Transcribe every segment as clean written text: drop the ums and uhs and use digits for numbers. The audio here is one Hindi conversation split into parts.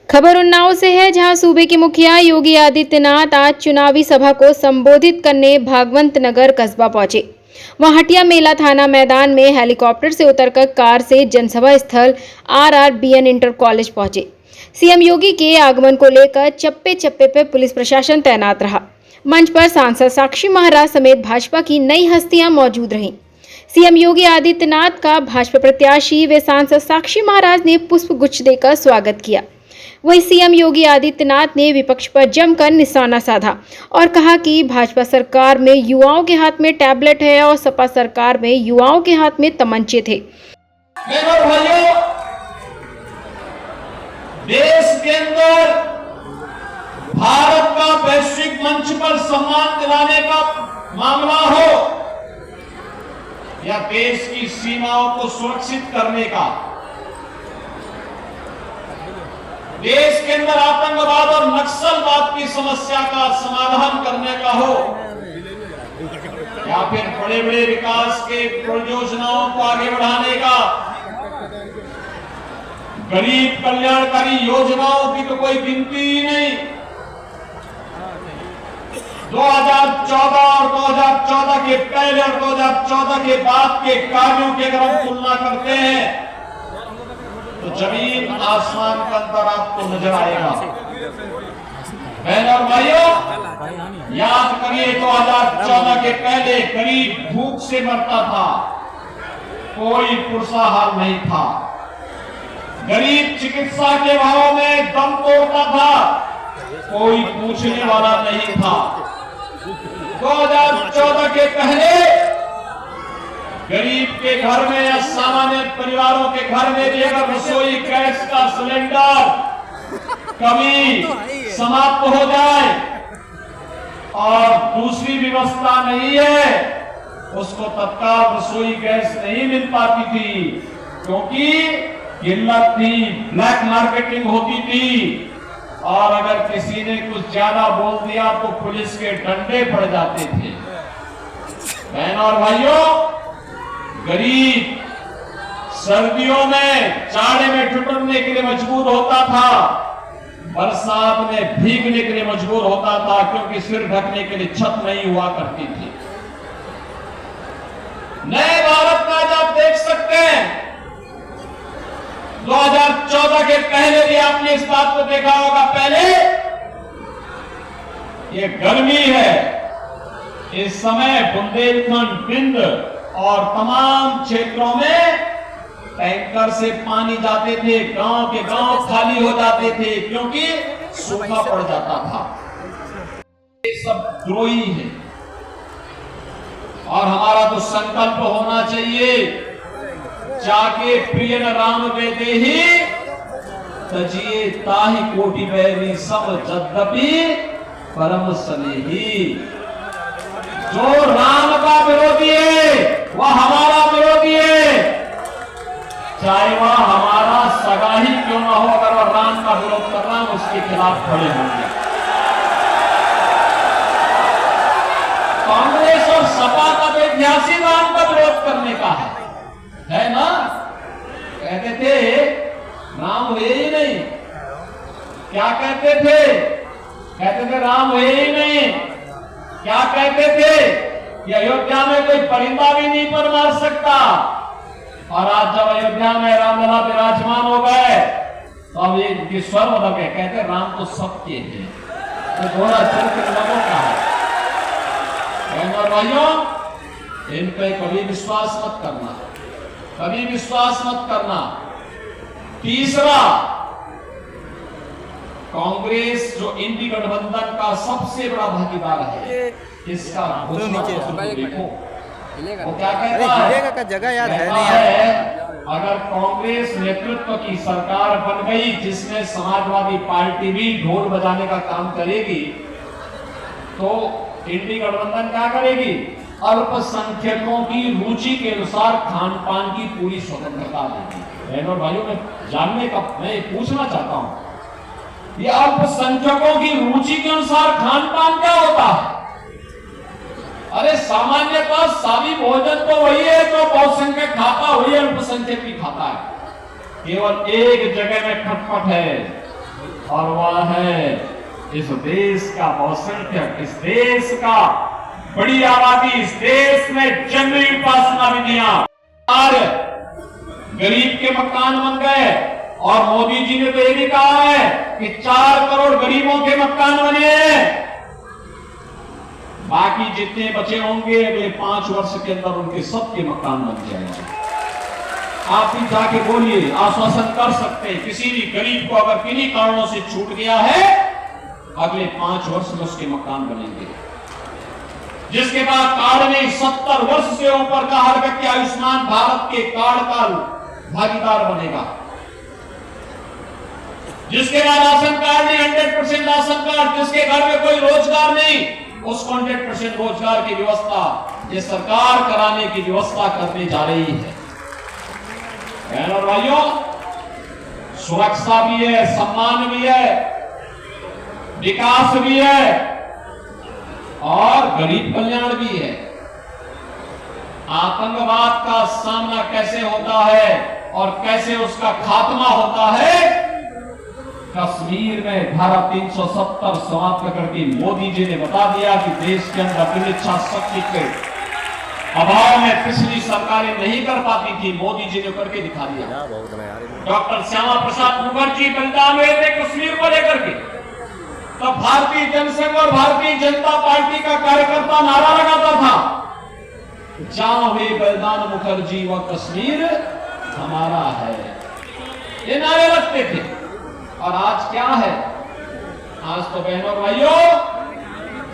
खबर उन्नाव से है, जहां सूबे के मुखिया योगी आदित्यनाथ आज चुनावी सभा को संबोधित करने भागवंत नगर कस्बा पहुंचे। वहां हटिया मेला थाना मैदान में हेलीकॉप्टर से उतरकर कार से जनसभा स्थल RRBN इंटर कॉलेज पहुंचे। सीएम योगी के आगमन को लेकर चप्पे चप्पे पर पुलिस प्रशासन तैनात रहा। मंच पर सांसद साक्षी महाराज समेत भाजपा की नई हस्तियां मौजूद रहीं। सीएम योगी आदित्यनाथ का भाजपा प्रत्याशी व सांसद साक्षी महाराज ने पुष्प गुच्छ देकर स्वागत किया। वहीं सीएम योगी आदित्यनाथ ने विपक्ष पर जमकर निशाना साधा और कहा कि भाजपा सरकार में युवाओं के हाथ में टैबलेट है और सपा सरकार में युवाओं के हाथ में तमंचे थे। भाइयों, देश के अंदर भारत का वैश्विक मंच पर सम्मान दिलाने का मामला हो या देश की सीमाओं को सुरक्षित करने का, देश के अंदर आतंकवाद और नक्सलवाद की समस्या का समाधान करने का हो या फिर बड़े बड़े विकास के परियोजनाओं को आगे बढ़ाने का, गरीब कल्याणकारी योजनाओं की तो कोई गिनती ही नहीं। 2014 और 2014 के पहले और 2014 के बाद के कार्यों की अगर हम तुलना करते हैं तो जमीन आसमान का अंतर आपको नजर आएगा। बहनों और भाइयों, याद करिए 2014 के पहले गरीब भूख से मरता था, कोई पुरसाहार नहीं था। गरीब चिकित्सा के भाव में दम तोड़ता था, कोई पूछने वाला नहीं था। 2014 के पहले गरीब के घर में या सामान्य परिवारों के घर में भी अगर रसोई गैस का सिलेंडर कभी समाप्त हो जाए और दूसरी व्यवस्था नहीं है, उसको तत्काल रसोई गैस नहीं मिल पाती थी, क्योंकि किल्लत थी, ब्लैक मार्केटिंग होती थी और अगर किसी ने कुछ ज्यादा बोल दिया तो पुलिस के डंडे पड़ जाते थे। बहनों और भाइयों, गरीब सर्दियों में जाड़े में ठिठुरने के लिए मजबूर होता था, बरसात में भीगने के लिए मजबूर होता था, क्योंकि सिर ढकने के लिए छत नहीं हुआ करती थी। नए भारत में आज आप देख सकते हैं, 2014 के पहले भी आपने इस बात को देखा होगा। पहले ये गर्मी है, इस समय बुंदेलखंड, बिंद और तमाम क्षेत्रों में टैंकर से पानी जाते थे, गांव के गांव खाली हो जाते थे, क्योंकि सूखा पड़ जाता था। ये सब द्रोही है और हमारा तो संकल्प होना चाहिए, जाके प्रिय राम वेदे ही तजिए ताहि कोटि बैरी सब यद्यपि परम स्नेही। जो राम का विरोधी है वह हमारा विरोधी है, चाहे वह हमारा सगा ही क्यों ना हो। अगर वह राम का विरोध कर रहा है, उसके खिलाफ खड़े होंगे। कांग्रेस और सपा का तो इतिहास ही राम का विरोध करने का है ना। कहते थे राम हुए ही नहीं, क्या कहते थे? कहते थे राम हुए ही नहीं। क्या कहते थे कि अयोध्या में कोई परिंदा भी नहीं पर मार सकता। और आज जब अयोध्या में रामलला विराजमान हो गए तो अब ये स्वर बदल गए, कहते राम तो सबके हैं, तो थोड़ा चरित्र लोगों का है। बहनों भाइयों, इन पे कभी विश्वास मत करना, कभी विश्वास मत करना। तीसरा, कांग्रेस जो इंडी गठबंधन का सबसे बड़ा भागीदार है, इसका घोषणा पत्र देखो, वो क्या कहता है? जगह याद है नहीं है, अगर कांग्रेस नेतृत्व की सरकार बन गई जिसमें समाजवादी पार्टी भी ढोल बजाने का काम करेगी, तो इंडी गठबंधन क्या करेगी? अल्पसंख्यकों की रुचि के अनुसार खान पान की पूरी स्वतंत्रता देगी। बहनों और भाइयों, मैं पूछना चाहता हूं, ये अल्पसंख्यकों की रुचि के अनुसार खान पान क्या होता है? अरे सामान्यतः सादी भोजन तो वही है जो बहुसंख्यक खाता, वही अल्पसंख्यक भी खाता है। केवल एक जगह में खटपट है, और वह है इस देश का बहुसंख्यक, इस देश का बड़ी आबादी, इस देश में जंगली उपासना विधियां और गरीब के मकान बन गए। और मोदी जी ने तो ये भी कहा है कि 4 करोड़ गरीबों के मकान बने हैं। बाकी जितने बचे होंगे अगले 5 वर्ष के अंदर उनके सबके मकान बन जाएंगे। आप भी जाके बोलिए, आश्वासन कर सकते हैं किसी भी गरीब को अगर किन्हीं कारणों से छूट गया है, अगले 5 वर्ष में उसके मकान बनेंगे। जिसके बाद कार्ड में 70 वर्ष से ऊपर का हर व्यक्ति आयुष्मान भारत के कार्ड का भागीदार बनेगा। जिसके बाद राशन कार्ड नहीं, 100% राशन कार्ड। जिसके घर में कोई रोजगार नहीं, उसको 100% रोजगार की व्यवस्था ये सरकार कराने की व्यवस्था करने जा रही है। बहनों और भाइयों, सुरक्षा भी है, सम्मान भी है, विकास भी है और गरीब कल्याण भी है। आतंकवाद का सामना कैसे होता है और कैसे उसका खात्मा होता है, कश्मीर में धारा 370 समाप्त करके मोदी जी ने बता दिया कि देश के अंदर अपनी इच्छा शक्ति के अभाव में पिछली सरकारें नहीं कर पाती थी, मोदी जी ने करके दिखा दिया। डॉक्टर श्यामा प्रसाद मुखर्जी बलिदान हुए थे कश्मीर को लेकर के, तब भारतीय जनसंघ और भारतीय जनता पार्टी का कार्यकर्ता नारा लगाता था, जहां हुए बलिदान मुखर्जी व कश्मीर हमारा है, ये नारे लगते थे। और आज क्या है? आज तो बहनों और भाइयों,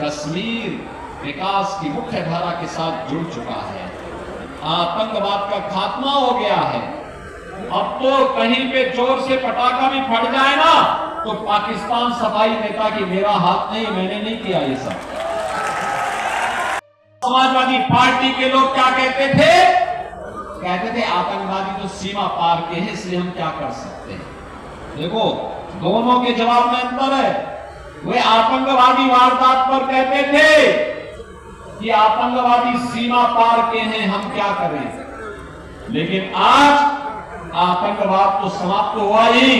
कश्मीर विकास की मुख्य धारा के साथ जुड़ चुका है। आतंकवाद का खात्मा हो गया है। अब तो कहीं पे जोर से पटाखा भी फट जाए ना, तो पाकिस्तान सफाई देता कि मेरा हाथ नहीं, मैंने नहीं किया ये सब। समाजवादी पार्टी के लोग क्या कहते थे? कहते थे आतंकवादी तो सीमा पार के हैं, इसलिए हम क्या कर सकते हैं। देखो, दोनों के जवाब में अंतर है। वे आतंकवादी वारदात पर कहते थे कि आतंकवादी सीमा पार के हैं, हम क्या करें। लेकिन आज आतंकवाद तो समाप्त हुआ ही,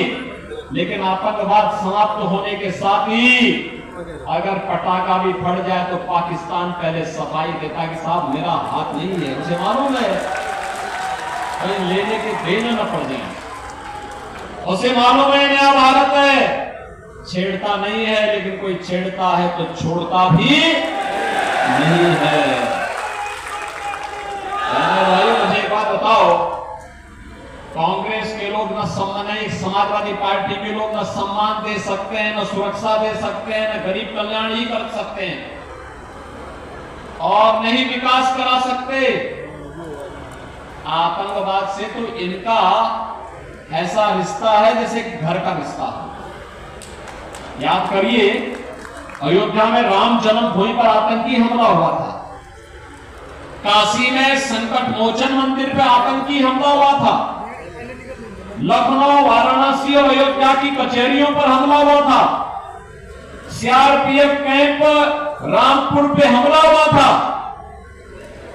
लेकिन आतंकवाद समाप्त होने के साथ ही अगर पटाखा भी फट जाए तो पाकिस्तान पहले सफाई देता कि साहब मेरा हाथ नहीं है, मुझे मालूम है, कहीं लेने के देने न पड़ जाए। उसे मालूम है नया भारत है, छेड़ता नहीं है, लेकिन कोई छेड़ता है तो छोड़ता भी नहीं है। भाइयों, मुझे एक बात बताओ, कांग्रेस के लोग न सम्मान, समाजवादी पार्टी के लोग न सम्मान दे सकते हैं, न सुरक्षा दे सकते हैं, न गरीब कल्याण ही कर सकते हैं और नहीं विकास करा सकते। आतंकवाद से तो इनका ऐसा रिश्ता है जैसे घर का रिश्ता है। याद करिए, अयोध्या में राम जन्मभूमि पर आतंकी हमला हुआ था, काशी में संकट मोचन मंदिर पर आतंकी हमला हुआ था, लखनऊ, वाराणसी और अयोध्या की कचहरियों पर हमला हुआ था, सीआरपीएफ कैंप रामपुर पे हमला हुआ था।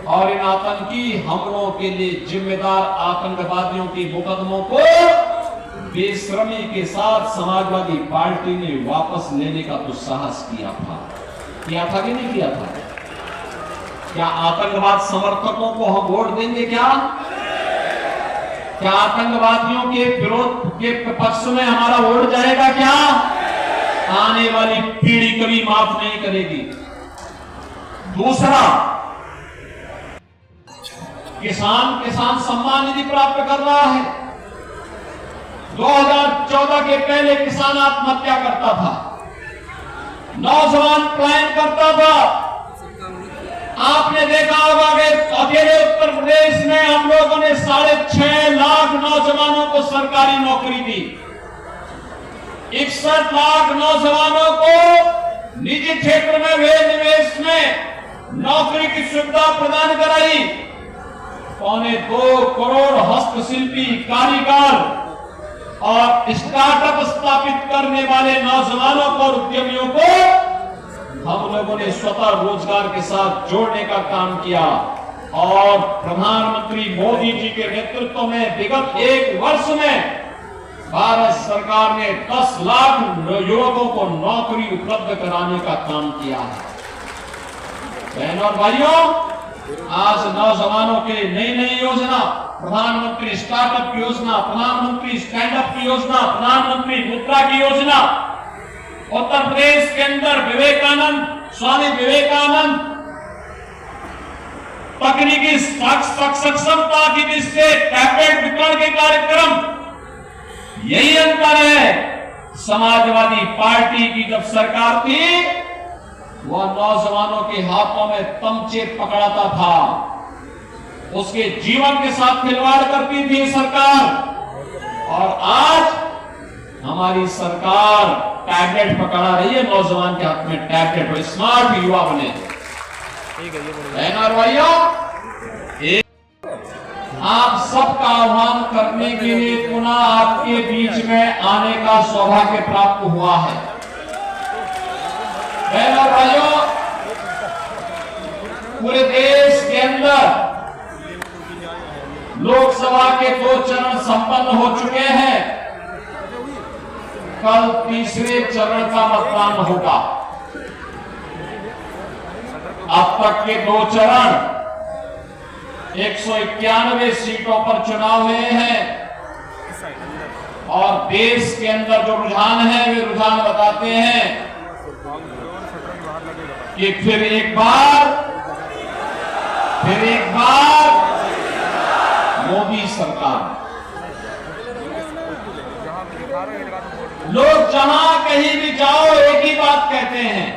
और इन आतंकी हमलों के लिए जिम्मेदार आतंकवादियों के मुकदमों को बेशर्मी के साथ समाजवादी पार्टी ने वापस लेने का तो साहस किया था कि नहीं किया था? क्या आतंकवाद समर्थकों को हम वोट देंगे? क्या आतंकवादियों के विरोध के पक्ष में हमारा वोट जाएगा? क्या आने वाली पीढ़ी कभी माफ नहीं करेगी। दूसरा, किसान सम्मान निधि प्राप्त कर रहा है। 2014 के पहले किसान आत्महत्या करता था, नौजवान पलायन करता था। आपने देखा होगा कि अकेले उत्तर प्रदेश में हम लोगों ने 6.5 लाख नौजवानों को सरकारी नौकरी दी, 61 लाख नौजवानों को निजी क्षेत्र में हुए निवेश में नौकरी की सुविधा प्रदान कराई, 2.25 करोड़ हस्तशिल्पी, कारीगर और स्टार्टअप स्थापित करने वाले नौजवानों को और उद्यमियों को हम लोगों ने स्वतः रोजगार के साथ जोड़ने का काम किया। और प्रधानमंत्री मोदी जी के नेतृत्व में विगत 1 वर्ष में भारत सरकार ने 10 लाख युवकों को नौकरी उपलब्ध कराने का काम किया है। बहनों और भाइयों, आज नौजवानों के नई नई योजना, प्रधानमंत्री स्टार्टअप की योजना, प्रधानमंत्री स्टैंड अप की योजना, प्रधानमंत्री मुद्रा की योजना, उत्तर प्रदेश के अंदर स्वामी विवेकानंद तकनीकी सक्षमता की दृष्टि से टैबलेट वितरण के कार्यक्रम, यही अंतर है। समाजवादी पार्टी की जब सरकार थी, वह नौजवानों के हाथों में तमचे पकड़ाता था, उसके जीवन के साथ खिलवाड़ करती थी सरकार। और आज हमारी सरकार टैबलेट पकड़ा रही है, नौजवान के हाथ में टैबलेट, और स्मार्ट युवा बने। बहनों और भाइयों, आप सबका आह्वान करने के लिए पुनः आपके बीच में आने का सौभाग्य प्राप्त हुआ है। बहनों और भाइयों, पूरे देश के अंदर लोकसभा के 2 चरण संपन्न हो चुके हैं। कल तीसरे चरण का मतदान होगा। अब तक के 2 चरण 191 सीटों पर चुनाव हुए हैं, और देश के अंदर जो रुझान है, वे रुझान बताते हैं कि फिर एक बार मोदी सरकार। लोग जहां कहीं भी जाओ एक ही बात कहते हैं,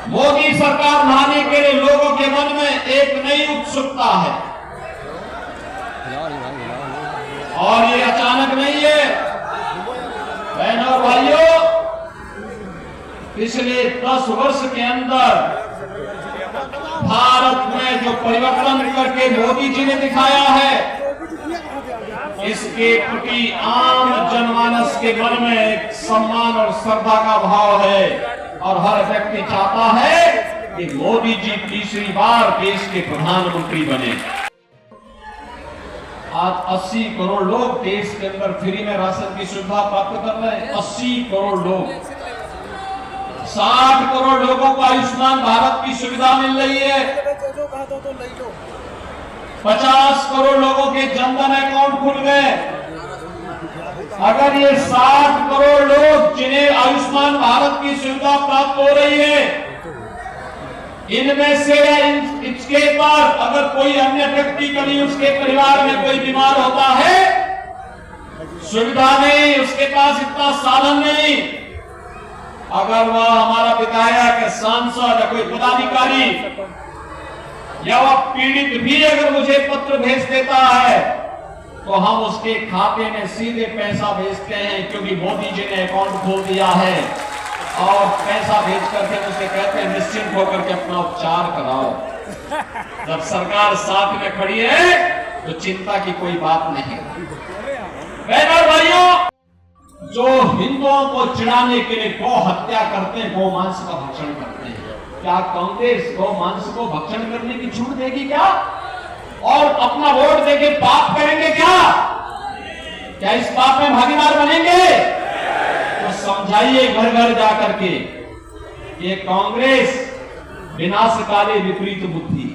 मोदी सरकार लाने के लिए लोगों के मन में एक नई उत्सुकता है। और ये अचानक नहीं है। बहनों और भाइयों, पिछले 10 वर्ष के अंदर भारत में जो परिवर्तन करके मोदी जी ने दिखाया है, इसके प्रति आम जनमानस के मन में एक सम्मान और श्रद्धा का भाव है, और हर व्यक्ति चाहता है कि मोदी जी तीसरी बार देश के प्रधानमंत्री बने। आज 80 करोड़ लोग देश के अंदर फ्री में राशन की सुविधा प्राप्त कर रहे हैं। 80 करोड़ लोग, 60 करोड़ लोगों को आयुष्मान भारत की सुविधा मिल रही है। 50 करोड़ लोगों के जनधन अकाउंट खुल गए। अगर ये 60 करोड़ लोग जिन्हें आयुष्मान भारत की सुविधा प्राप्त हो रही है, इनमें से इसके बाद अगर कोई अन्य व्यक्ति कभी उसके परिवार में कोई बीमार होता है, सुविधा नहीं, उसके पास इतना साधन नहीं, अगर वह हमारा विधायक या सांसद या कोई पदाधिकारी या वह पीड़ित भी अगर मुझे पत्र भेज देता है, तो हम उसके खाते में सीधे पैसा भेजते हैं, क्योंकि मोदी जी ने अकाउंट खोल दिया है। और पैसा भेज करके उसे कहते हैं निश्चिंत होकर के अपना उपचार कराओ। जब सरकार साथ में खड़ी है तो चिंता की कोई बात नहीं। बहनों और भाइयों, जो हिंदुओं को चिढ़ाने के लिए गौ हत्या करते हैं, गौ मांस का भक्षण करते हैं, क्या कांग्रेस गौ मांस को भक्षण करने की छूट देगी क्या? और अपना वोट देके पाप करेंगे क्या? क्या इस पाप में भागीदार बनेंगे? तो समझाइए घर घर जाकर के, ये कांग्रेस विनाशकाले विपरीत बुद्धि,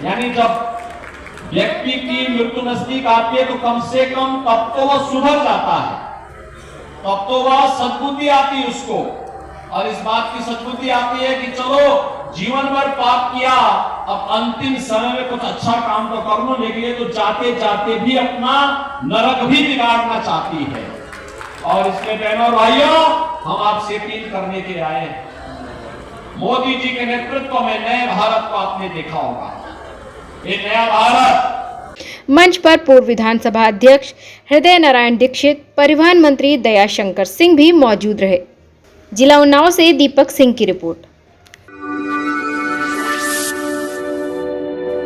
यानी जब व्यक्ति की मृत्यु नजदीक आती है तो कम से कम तब तो वह सुधर जाता है, तब तो वह सद्बुद्धि आती है उसको। और इस बात की सद्बुद्धि आती है कि चलो जीवन भर पाप किया, अब अंतिम समय में कुछ अच्छा काम तो कर लो, लेकिन ये तो जाते जाते भी अपना नरक भी बिगाड़ना चाहती है। और इसके बहनों और भाइयों, हम आपसे अपील करने के आए हैं, मोदी जी के नेतृत्व में नए भारत को आपने देखा होगा। ये नया भारत। मंच पर पूर्व विधानसभा अध्यक्ष हृदय नारायण दीक्षित, परिवहन मंत्री दयाशंकर सिंह भी मौजूद रहे। जिला उन्नाव से दीपक सिंह की रिपोर्ट।